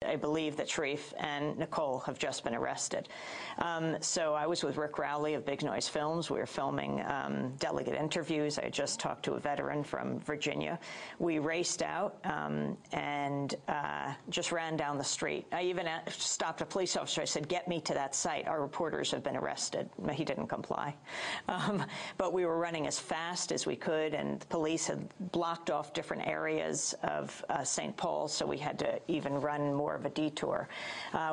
I believe that Sharif and Nicole have just been arrested. So I was with Rick Rowley of Big Noise Films. We were filming delegate interviews. I had just talked to a veteran from Virginia. We raced out and just ran down the street. I even stopped a police officer. I said, "Get me to that site. Our reporters have been arrested." He didn't comply. But we were running as fast as we could, and the police had blocked off different areas of St. Paul, so we had to even run more of a detour.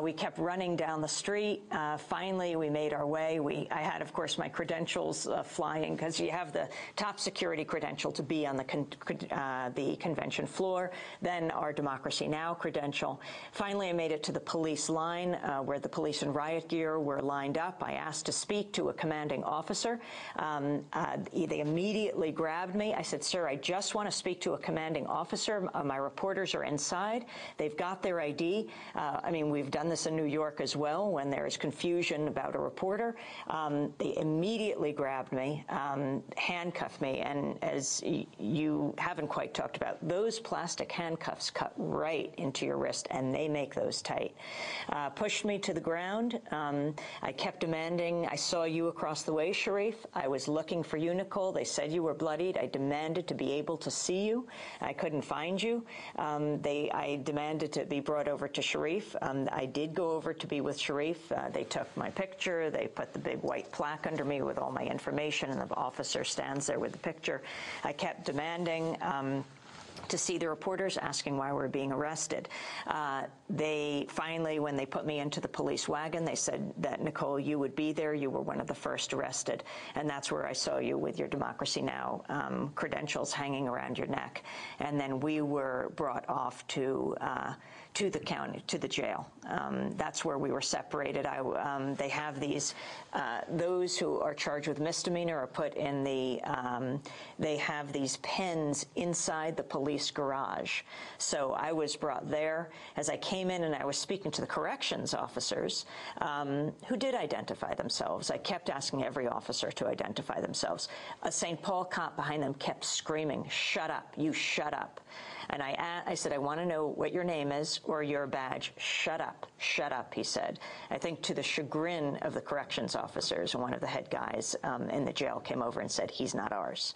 We kept running down the street. Finally, we made our way. I had, of course, my credentials flying, because you have the top security credential to be on the convention floor, then our Democracy Now! Credential. Finally, I made it to the police line where the police in riot gear were lined up. I asked to speak to a commanding officer. They immediately grabbed me. I said, "Sir, I just want to speak to a commanding officer. My reporters are inside. They've got their ID. I mean, we've done this in New York as well when there is confusion about a reporter." They immediately grabbed me, handcuffed me, and as you haven't quite talked about, those plastic handcuffs cut right into your wrist, and they make those tight. Pushed me to the ground. I kept demanding, "I saw you across the way, Sharif. I was looking for you, Nicole. They said you were bloodied. I demanded to be able to see you. I couldn't find you." I demanded to be brought over to Sharif. I did go over to be with Sharif. They took my picture. They put the big white plaque under me with all my information, and the officer stands there with the picture. I kept demanding to see the reporters, asking why we're being arrested. They finally, when they put me into the police wagon, they said that, "Nicole, you would be there. You were one of the first arrested." And that's where I saw you with your Democracy Now! Credentials hanging around your neck. And then we were brought off to the county, to the jail. That's where we were separated. They have these, those who are charged with misdemeanor are put in the, they have these pens inside the police garage. So I was brought there. As I came in and I was speaking to the corrections officers, who did identify themselves. I kept asking every officer to identify themselves. A St. Paul cop behind them kept screaming, "Shut up, you shut up." And I said, "I want to know what your name is or your badge." "Shut up, he said. I think to the chagrin of the corrections officers, one of the head guys in the jail came over and said, "He's not ours.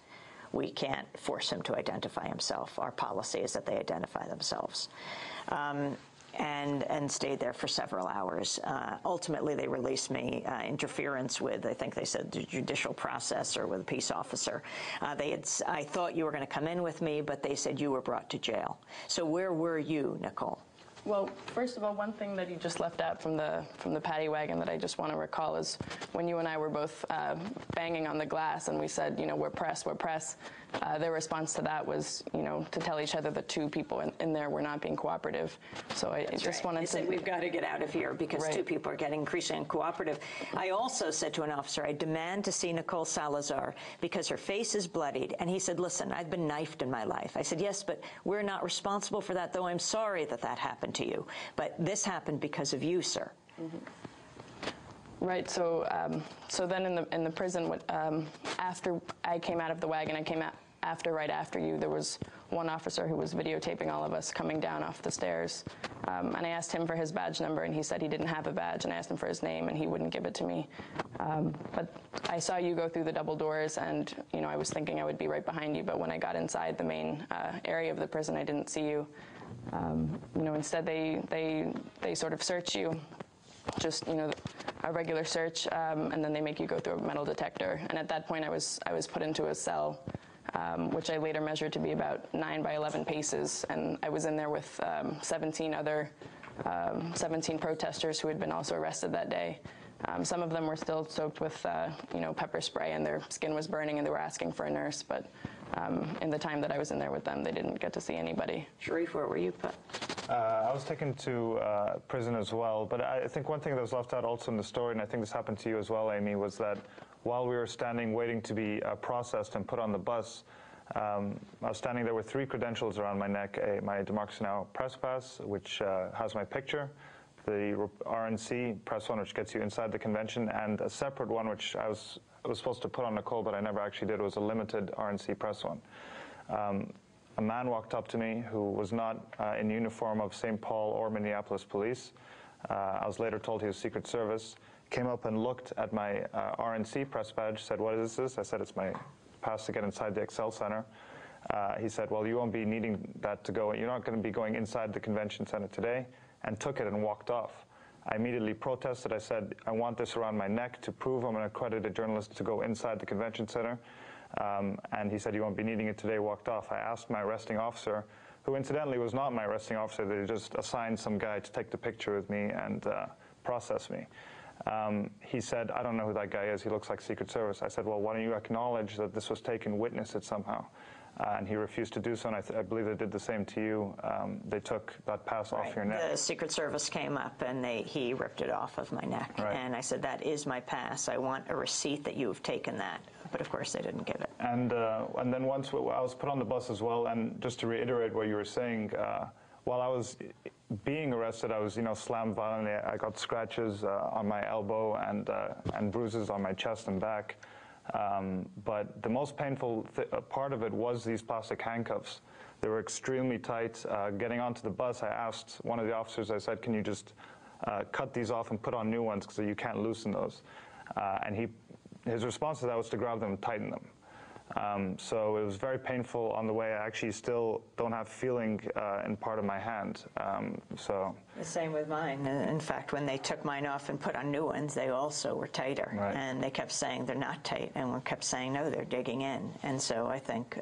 We can't force him to identify himself. Our policy is that they identify themselves." And stayed there for several hours. Ultimately, they released me, interference with, I think they said, the judicial process or with a peace officer. I thought you were going to come in with me, but they said you were brought to jail. So where were you, Nicole? Well, first of all, one thing that you just left out from the paddy wagon that I just want to recall is when you and I were both banging on the glass and we said, "We're press, we're press." Their response to that was, to tell each other the two people in there were not being cooperative. So I just wanted to... They said, "We've got to get out of here because two people are getting increasingly uncooperative." I also said to an officer, "I demand to see Nicole Salazar because her face is bloodied." And he said, "Listen, I've been knifed in my life." I said, "Yes, but we're not responsible for that, though I'm sorry that that happened to you. But this happened because of you, sir." Mm-hmm. Right. So, so then in the prison, after I came out of the wagon, I came out right after you. There was one officer who was videotaping all of us coming down off the stairs, and I asked him for his badge number, and he said he didn't have a badge, and I asked him for his name, and he wouldn't give it to me. But I saw you go through the double doors, and I was thinking I would be right behind you. But when I got inside the main area of the prison, I didn't see you. Instead they sort of search you, just a regular search, and then they make you go through a metal detector. And at that point, I was put into a cell, which I later measured to be about 9 by 11 paces, and I was in there with 17 protesters who had been also arrested that day. Some of them were still soaked with pepper spray, and their skin was burning, and they were asking for a nurse, but in the time that I was in there with them, they didn't get to see anybody. Sharif, where were you put? I was taken to prison as well, but I think one thing that was left out also in the story, and I think this happened to you as well, Amy, was that while we were standing waiting to be processed and put on the bus, I was standing there with 3 credentials around my neck, my Democracy Now! Press pass, which has my picture, the RNC press one, which gets you inside the convention, and a separate one, which I was supposed to put on Nicole, but I never actually did. It was a limited RNC press one. a man walked up to me who was not in uniform of St. Paul or Minneapolis police. I was later told he was Secret Service. Came up and looked at my RNC press badge, said, "What is this?" I said, "It's my pass to get inside the Excel Center." He said, "Well, you won't be needing that to go. You're not going to be going inside the convention center today," and took it and walked off. I immediately protested. I said, "I want this around my neck to prove I'm an accredited journalist to go inside the convention center." And he said, "You won't be needing it today," walked off. I asked my arresting officer, who incidentally was not my arresting officer, they just assigned some guy to take the picture with me and process me. He said, "I don't know who that guy is. He looks like Secret Service." I said, "Well, why don't you acknowledge that this was taken, witness it somehow?" And he refused to do so, and I believe they did the same to you. They took that pass off your neck. The Secret Service came up, and he ripped it off of my neck. Right. And I said, "That is my pass. I want a receipt that you have taken that." But, of course, they didn't give it. And then once I was put on the bus as well, and just to reiterate what you were saying, while I was being arrested, I was, slammed violently. I got scratches on my elbow and bruises on my chest and back. But the most painful part of it was these plastic handcuffs. They were extremely tight. Getting onto the bus, I asked one of the officers, I said, "Can you just cut these off and put on new ones because you can't loosen those?" And his response to that was to grab them and tighten them. So it was very painful on the way. I actually still don't have feeling in part of my hand. The same with mine. In fact, when they took mine off and put on new ones, they also were tighter. Right. And they kept saying they're not tight, and we kept saying, no, they're digging in. And so I think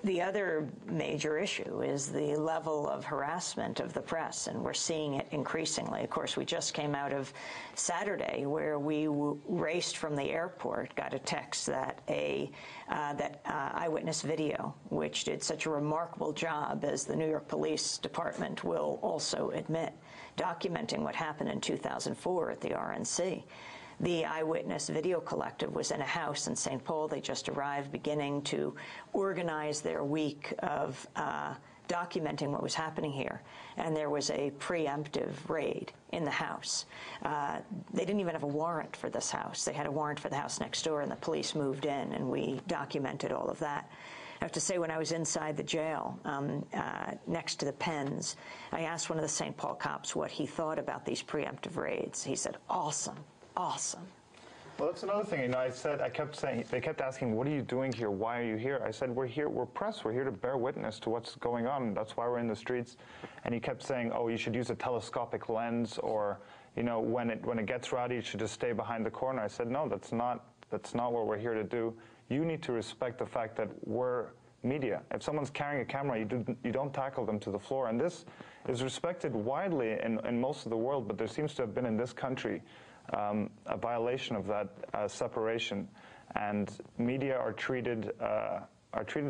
the other major issue is the level of harassment of the press, and we're seeing it increasingly. Of course, we just came out of Saturday where we raced from the airport, got a text that that eyewitness video, which did such a remarkable job, as the New York Police Department will also admit, documenting what happened in 2004 at the RNC. The Eyewitness Video Collective was in a house in St. Paul. They just arrived, beginning to organize their week of documenting what was happening here. And there was a preemptive raid in the house. They didn't even have a warrant for this house. They had a warrant for the house next door, and the police moved in, and we documented all of that. I have to say, when I was inside the jail, next to the pens, I asked one of the St. Paul cops what he thought about these preemptive raids. He said, "Awesome. Awesome." Well, that's another thing. I kept saying, they kept asking, "What are you doing here? Why are you here?" I said, "We're here. We're press. We're here to bear witness to what's going on. That's why we're in the streets." And he kept saying, "Oh, you should use a telescopic lens, or when it gets rowdy, you should just stay behind the corner." I said, "No, that's not what we're here to do. You need to respect the fact that we're media. If someone's carrying a camera, you don't tackle them to the floor." And this is respected widely in most of the world, but there seems to have been in this country a violation of that separation, and media are treated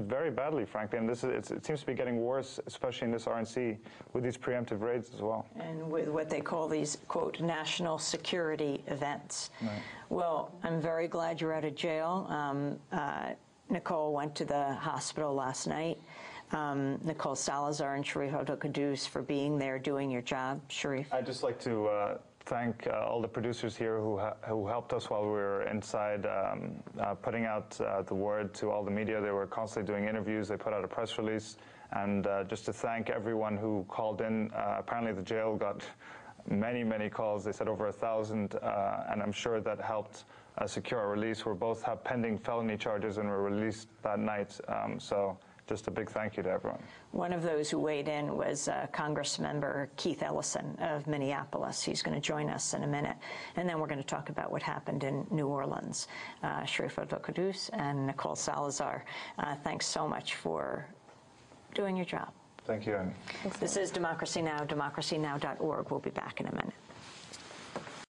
very badly, frankly. And it seems to be getting worse, especially in this RNC, with these preemptive raids as well. And with what they call these, quote, national security events. Right. Well, I'm very glad you're out of jail. Nicole went to the hospital last night. Nicole Salazar and Sharif Kouddous for being there, doing your job. Sharif? I'd just like to thank all the producers here who helped us while we were inside, putting out the word to all the media. They were constantly doing interviews. They put out a press release. And just to thank everyone who called in. Apparently the jail got many, many calls. They said over 1,000, and I'm sure that helped secure our release. We both have pending felony charges and were released that night. So just a big thank you to everyone. One of those who weighed in was Congressmember Keith Ellison of Minneapolis. He's going to join us in a minute. And then we're going to talk about what happened in New Orleans. Sharif Kouddous and Nicole Salazar, thanks so much for doing your job. Thank you, Amy. This is Democracy Now!, democracynow.org. We'll be back in a minute.